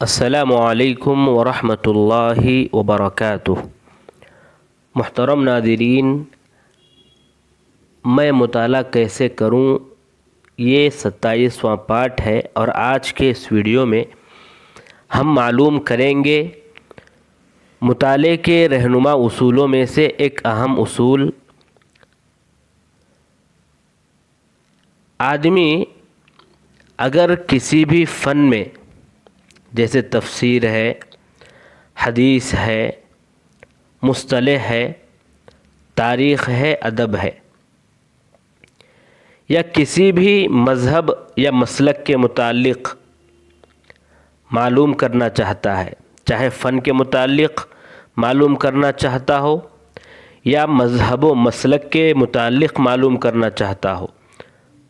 السلام علیکم ورحمۃ اللہ وبرکاتہ۔ محترم ناظرین، میں مطالعہ کیسے کروں، یہ 27واں پارٹ ہے، اور آج کے اس ویڈیو میں ہم معلوم کریں گے مطالعے کے رہنما اصولوں میں سے ایک اہم اصول: آدمی اگر کسی بھی فن میں، جیسے تفسیر ہے، حدیث ہے، مصطلح ہے، تاریخ ہے، ادب ہے، یا کسی بھی مذہب یا مسلک کے متعلق معلوم کرنا چاہتا ہے، چاہے فن کے متعلق معلوم کرنا چاہتا ہو یا مذہب و مسلک کے متعلق معلوم کرنا چاہتا ہو،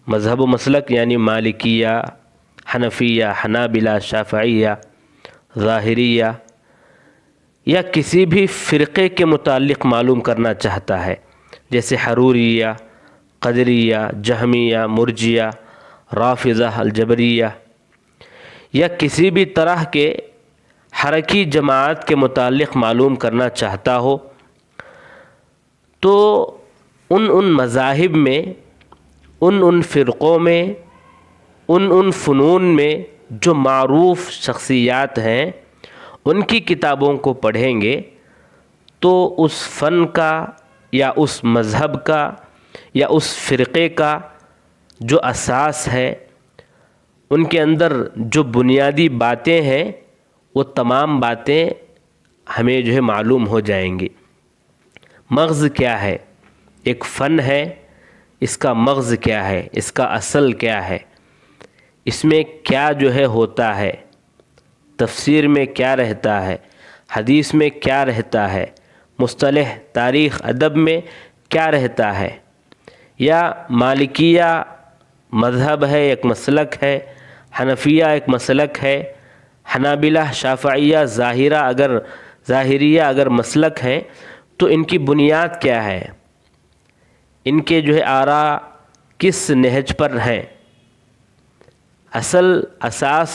مذہب و مسلک یعنی مالکیہ، حنفیہ، حنابلہ، شافعیہ، ظاہریہ، یا کسی بھی فرقے کے متعلق معلوم کرنا چاہتا ہے، جیسے حروریہ، قدریہ، جہمیہ، مرجیہ، رافضہ، الجبریہ، یا کسی بھی طرح کے حرکی جماعت کے متعلق معلوم کرنا چاہتا ہو، تو ان مذاہب میں، ان فرقوں میں، ان فنون میں جو معروف شخصیات ہیں، ان کی کتابوں کو پڑھیں گے تو اس فن کا یا اس مذہب کا یا اس فرقے کا جو اساس ہے، ان کے اندر جو بنیادی باتیں ہیں، وہ تمام باتیں ہمیں معلوم ہو جائیں گی۔ مغز کیا ہے؟ ایک فن ہے، اس کا مغز کیا ہے، اس کا اصل کیا ہے، اس میں کیا ہوتا ہے، تفسیر میں کیا رہتا ہے، حدیث میں کیا رہتا ہے، مصطلح، تاریخ، ادب میں کیا رہتا ہے، یا مالکیہ مذہب ہے، ایک مسلک ہے، حنفیہ ایک مسلک ہے، حنابلہ، شافعیہ، ظاہریہ اگر مسلک ہیں، تو ان کی بنیاد کیا ہے، ان کے آراء کس نہج پر ہیں، اصل اساس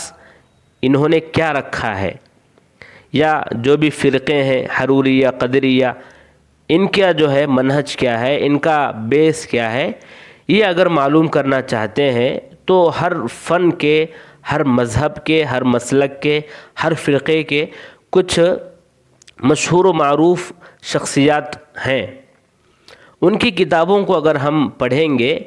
انہوں نے کیا رکھا ہے، یا جو بھی فرقے ہیں، حروریہ، قدریہ، ان کا منہج کیا ہے، ان کا بیس کیا ہے، یہ اگر معلوم کرنا چاہتے ہیں تو ہر فن کے، ہر مذہب کے، ہر مسلک کے، ہر فرقے کے کچھ مشہور و معروف شخصیات ہیں، ان کی کتابوں کو اگر ہم پڑھیں گے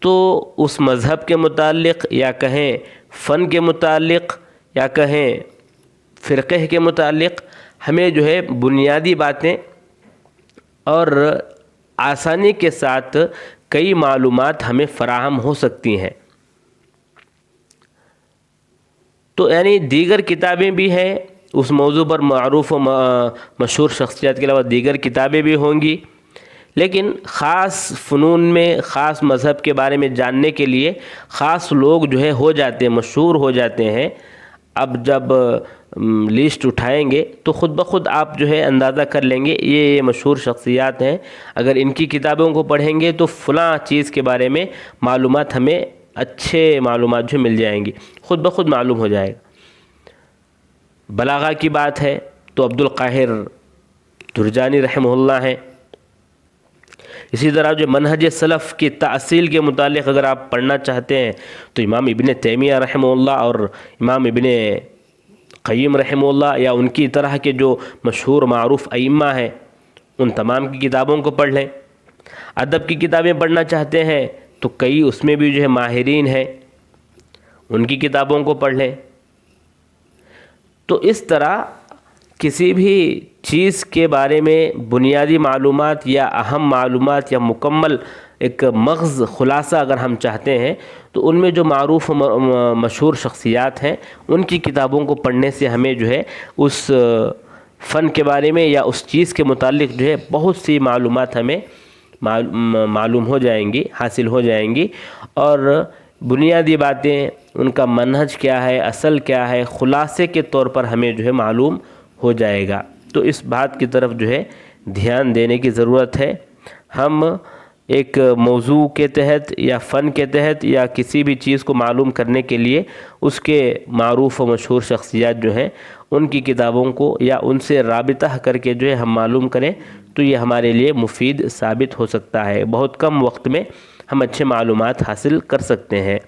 تو اس مذہب کے متعلق، یا کہیں فن کے متعلق، یا کہیں فرقے کے متعلق، ہمیں بنیادی باتیں اور آسانی کے ساتھ کئی معلومات ہمیں فراہم ہو سکتی ہیں۔ تو یعنی دیگر کتابیں بھی ہیں اس موضوع پر، معروف و مشہور شخصیات کے علاوہ دیگر کتابیں بھی ہوں گی، لیکن خاص فنون میں، خاص مذہب کے بارے میں جاننے کے لیے خاص لوگ ہو جاتے ہیں، مشہور ہو جاتے ہیں۔ اب جب لسٹ اٹھائیں گے تو خود بخود آپ اندازہ کر لیں گے یہ مشہور شخصیات ہیں، اگر ان کی کتابوں کو پڑھیں گے تو فلاں چیز کے بارے میں معلومات، ہمیں اچھے معلومات مل جائیں گی، خود بخود معلوم ہو جائے گا۔ بلاغہ کی بات ہے تو عبد القاہر درجانی رحمہ اللہ ہیں۔ اسی طرح منہج سلف کی تأصیل کے متعلق اگر آپ پڑھنا چاہتے ہیں تو امام ابن تیمیہ رحمہ اللہ اور امام ابن قیم رحمہ اللہ، یا ان کی طرح کے جو مشہور معروف ائمہ ہیں، ان تمام کی کتابوں کو پڑھ لیں۔ ادب کی کتابیں پڑھنا چاہتے ہیں تو کئی اس میں بھی ماہرین ہیں، ان کی کتابوں کو پڑھ لیں۔ تو اس طرح کسی بھی چیز کے بارے میں بنیادی معلومات یا اہم معلومات یا مکمل ایک مغز خلاصہ اگر ہم چاہتے ہیں تو ان میں جو معروف و مشہور شخصیات ہیں، ان کی کتابوں کو پڑھنے سے ہمیں اس فن کے بارے میں یا اس چیز کے متعلق بہت سی معلومات ہمیں معلوم ہو جائیں گی، حاصل ہو جائیں گی، اور بنیادی باتیں، ان کا منہج کیا ہے، اصل کیا ہے، خلاصے کے طور پر ہمیں معلوم ہو جائے گا۔ تو اس بات کی طرف دھیان دینے کی ضرورت ہے۔ ہم ایک موضوع کے تحت یا فن کے تحت یا کسی بھی چیز کو معلوم کرنے کے لیے اس کے معروف و مشہور شخصیات جو ہیں ان کی کتابوں کو یا ان سے رابطہ کر کے جو ہے ہم معلوم کریں تو یہ ہمارے لیے مفید ثابت ہو سکتا ہے. بہت کم وقت میں ہم اچھے معلومات حاصل کر سکتے ہیں.